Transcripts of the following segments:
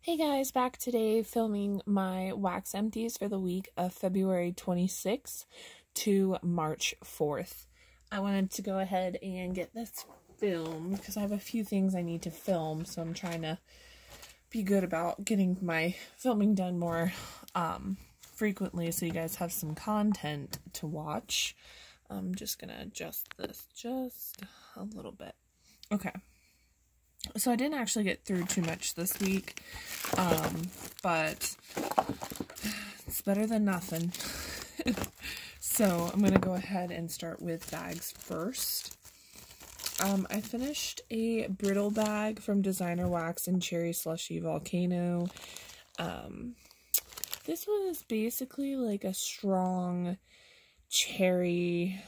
Hey guys, back today filming my wax empties for the week of February 26th to March 4th. I wanted to go ahead and get this filmed because I have a few things I need to film, so I'm trying to be good about getting my filming done more frequently so you guys have some content to watch. I'm just gonna adjust this just a little bit. Okay. So I didn't actually get through too much this week, but it's better than nothing. So I'm going to go ahead and start with bags first. I finished a brittle bag from Designer Wax and Cherry Slushy Volcano. This was basically like a strong cherry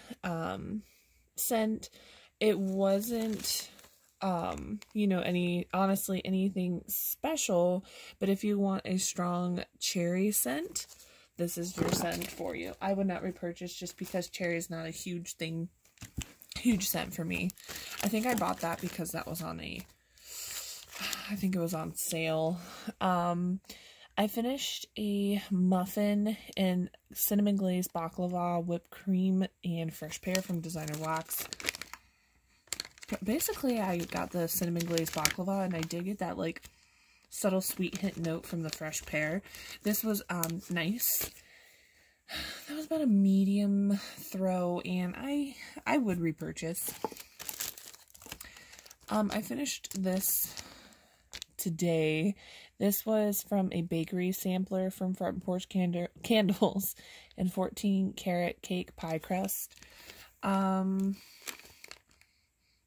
scent. It wasn't honestly anything special, but if you want a strong cherry scent, this is your scent for you. I would not repurchase just because cherry is not a huge scent for me. I think I bought that because that was on I think it was on sale. I finished a muffin in cinnamon glazed baklava, whipped cream, and fresh pear from Designer Wax. Basically, I got the cinnamon glazed baklava, and I did get that, like, subtle sweet hint note from the fresh pear. This was, nice. That was about a medium throw, and I would repurchase. I finished this today. This was from a bakery sampler from Front Porch Candles and 14 karat cake pie crust.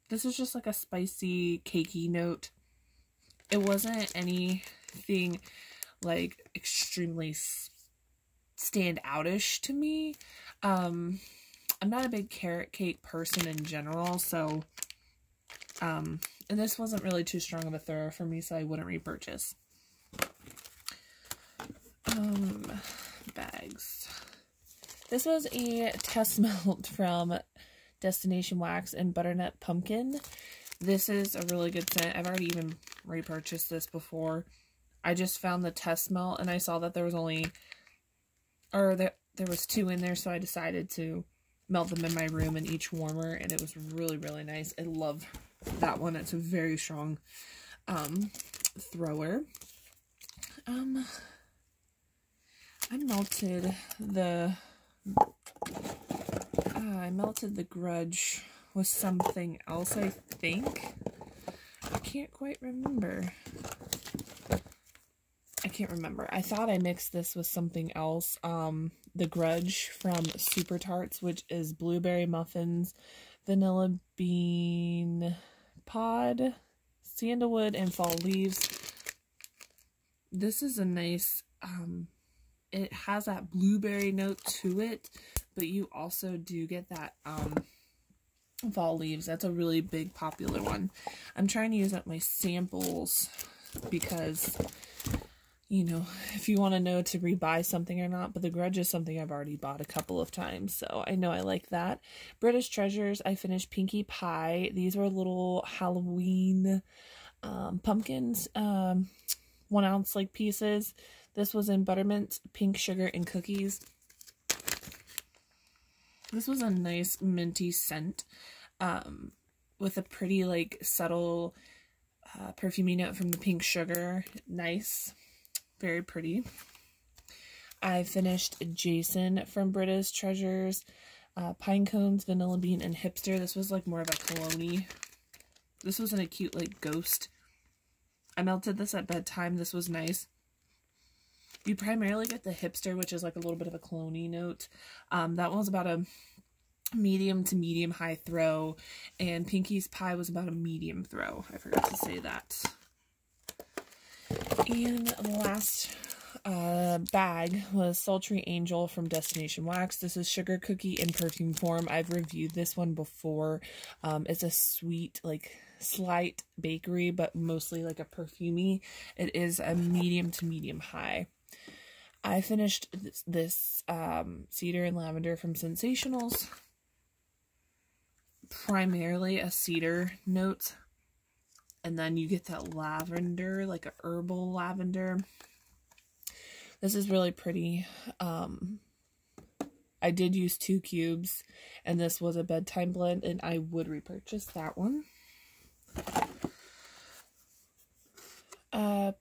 This is just like a spicy, cakey note. It wasn't anything like extremely stand-outish to me. I'm not a big carrot cake person in general, so, and this wasn't really too strong of a throw for me, so I wouldn't repurchase. Bags. This was a test melt from Destination Wax and Butternut Pumpkin. This is a really good scent. I've already even repurchased this before. I just found the test melt and I saw that there was there was 2 in there, so I decided to melt them in my room in each warmer, and it was really, really nice. I love that one. It's a very strong thrower. I melted the Grudge with something else, I think. I can't quite remember. I thought I mixed this with something else. The Grudge from Super Tarts, which is blueberry muffins, vanilla bean pod, sandalwood, and fall leaves. This is a nice, it has that blueberry note to it, but you also do get that fall leaves. That's a really big popular one. I'm trying to use up my samples because, you know, if you want to know to rebuy something or not, but the Grudge is something I've already bought a couple of times, so I know I like that. British Treasures, I finished Pinkie Pie. These were little Halloween pumpkins, 1 ounce like pieces. This was in buttermint, pink sugar, and cookies. This was a nice minty scent with a pretty, like, subtle perfumey note from the pink sugar. Nice. Very pretty. I finished Jason from British Treasures. Pine Cones, Vanilla Bean, and Hipster. This was, like, more of a cologne-y. This was in a cute, like, ghost. I melted this at bedtime. This was nice. You primarily get the Hipster, which is like a little bit of a cologne-y note. That one was about a medium to medium high throw, and Pinkie's Pie was about a medium throw. I forgot to say that. And the last bag was Sultry Angel from Destination Wax. This is sugar cookie in perfume form. I've reviewed this one before. It's a sweet, like, slight bakery, but mostly like a perfumey. It is a medium to medium high. I finished this cedar and lavender from Sensationals. Primarily a cedar note. And then you get that lavender, like a herbal lavender. This is really pretty. I did use 2 cubes, and this was a bedtime blend, and I would repurchase that one.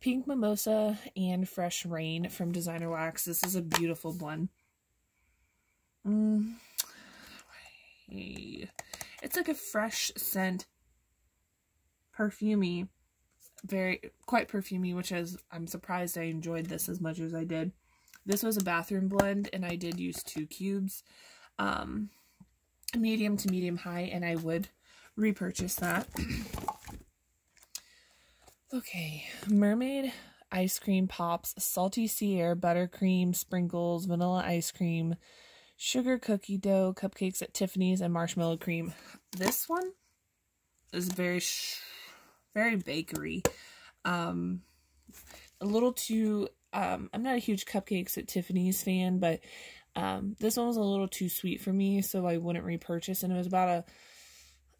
Pink Mimosa and Fresh Rain from Designer Wax. This is a beautiful blend. It's like a fresh scent, perfumey, quite perfumey, which is, I'm surprised I enjoyed this as much as I did. This was a bathroom blend, and I did use 2 cubes, medium to medium high, and I would repurchase that. Okay, Mermaid Ice Cream Pops, Salty Sea Air, Buttercream, Sprinkles, Vanilla Ice Cream, Sugar Cookie Dough, Cupcakes at Tiffany's, and Marshmallow Cream. This one is very bakery. A little too, I'm not a huge Cupcakes at Tiffany's fan, but this one was a little too sweet for me, so I wouldn't repurchase, and it was about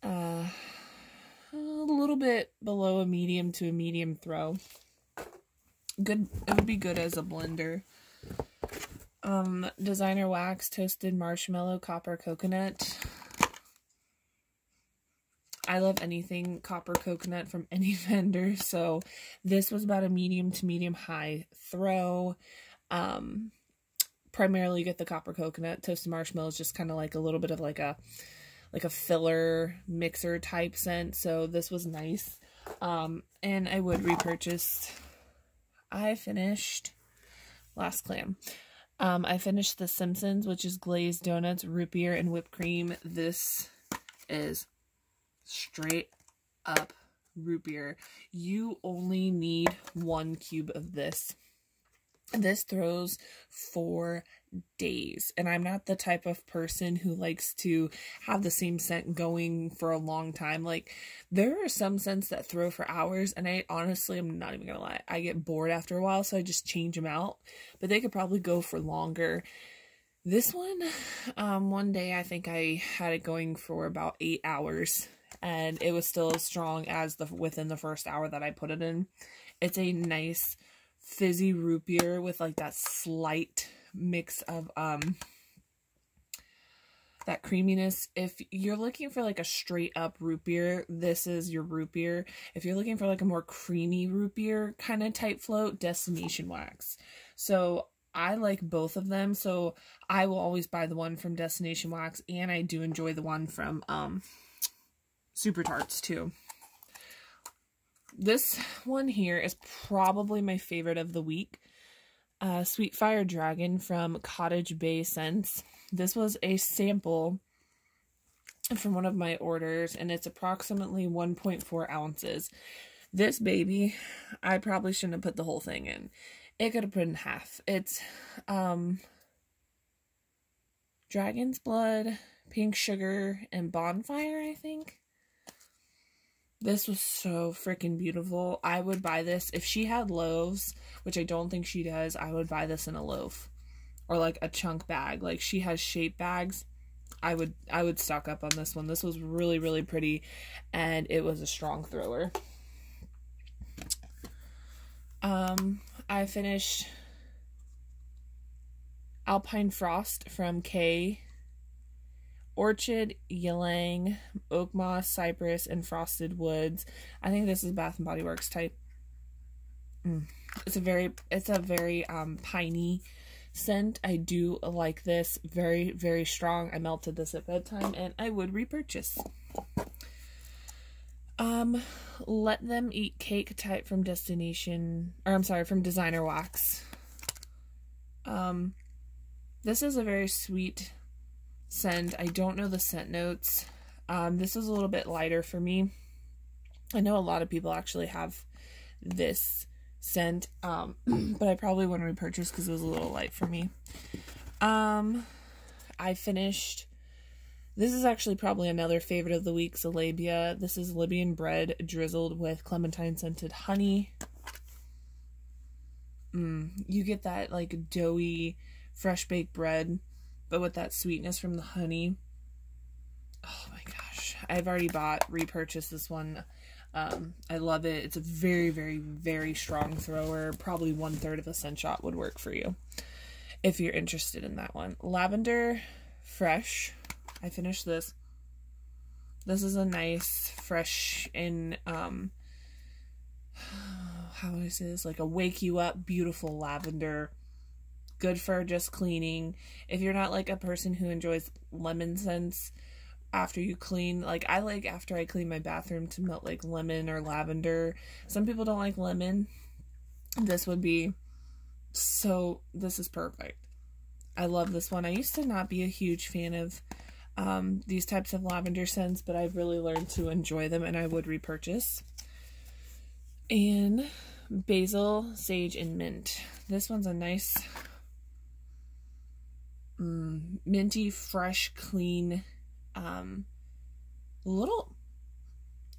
a little bit below a medium to a medium throw. Good, it would be good as a blender. Designer Wax Toasted Marshmallow Copper Coconut. I love anything copper coconut from any vendor, so this was about a medium to medium high throw. Primarily you get the copper coconut. Toasted marshmallow is just kind of like a little bit of like a filler mixer type scent, so this was nice. And I would repurchase. I finished last clam. I finished the Simpsons, which is glazed donuts, root beer, and whipped cream. This is straight up root beer. You only need 1 cube of this. This throws for days, and I'm not the type of person who likes to have the same scent going for a long time. Like, there are some scents that throw for hours, and I honestly, I'm not even gonna lie, I get bored after a while, so I just change them out, but they could probably go for longer. This one, one day I think I had it going for about 8 hours, and it was still as strong as within the first hour that I put it in. It's a nice fizzy root beer with like that slight mix of that creaminess. If you're looking for like a straight up root beer, this is your root beer. If you're looking for like a more creamy root beer kind of type float, Destination Wax. So I like both of them, so I will always buy the one from Destination Wax, and I do enjoy the one from Super Tarts too. This one here is probably my favorite of the week. Sweet Fire Dragon from Cottage Bay Scents. This was a sample from one of my orders, and it's approximately 1.4 ounces. This baby, I probably shouldn't have put the whole thing in. It could have put in half. It's Dragon's Blood, Pink Sugar, and Bonfire, I think. This was so freaking beautiful. I would buy this. If she had loaves, which I don't think she does, I would buy this in a loaf. Or like a chunk bag. Like, she has shape bags. I would stock up on this one. This was really, really pretty. And it was a strong thrower. I finished Alpine Frost from Kay. Orchid, Ylang, Oak Moss, Cypress, and Frosted Woods. I think this is Bath & Body Works type. It's a very piney scent. I do like this. Very, very strong. I melted this at bedtime, and I would repurchase. Let Them Eat Cake type from from Designer Wax. This is a very sweet scent. I don't know the scent notes. This is a little bit lighter for me. I know a lot of people actually have this scent, but I probably wouldn't repurchase because it was a little light for me. I finished, this is actually probably another favorite of the week, Zalabia. This is Libyan bread drizzled with clementine scented honey. You get that like doughy, fresh baked bread, but with that sweetness from the honey. Oh my gosh. I've already repurchased this one I love it. It's a very, very, very strong thrower. Probably 1/3 of a scent shot would work for you if you're interested in that one. Lavender Fresh. I finished this. This is a nice, fresh, and, how would I say this? Like a wake you up, beautiful lavender. Good for just cleaning. If you're not like a person who enjoys lemon scents after you clean, like I like after I clean my bathroom to melt like lemon or lavender. Some people don't like lemon. This would be this is perfect. I love this one. I used to not be a huge fan of these types of lavender scents, but I've really learned to enjoy them, and I would repurchase. And basil, sage, and mint. This one's a nice minty, fresh, clean, a little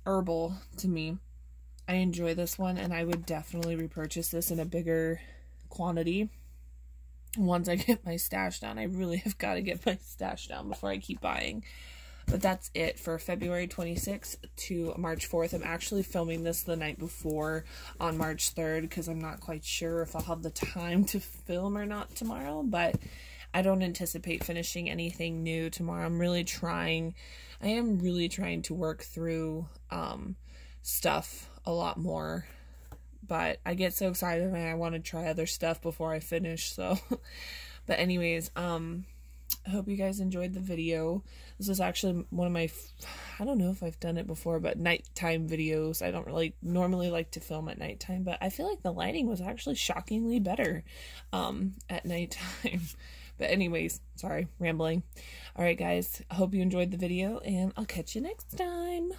herbal to me. I enjoy this one, and I would definitely repurchase this in a bigger quantity once I get my stash down. I really have got to get my stash down before I keep buying. But that's it for February 26th to March 4th. I'm actually filming this the night before on March 3rd because I'm not quite sure if I'll have the time to film or not tomorrow, but I don't anticipate finishing anything new tomorrow. I am really trying to work through stuff a lot more, but I get so excited and I want to try other stuff before I finish, so. But anyways, I hope you guys enjoyed the video. This is actually one of my, I don't know if I've done it before, but nighttime videos. I don't really normally like to film at nighttime, but I feel like the lighting was actually shockingly better at nighttime. But anyways, sorry, rambling. Alright guys, I hope you enjoyed the video, and I'll catch you next time.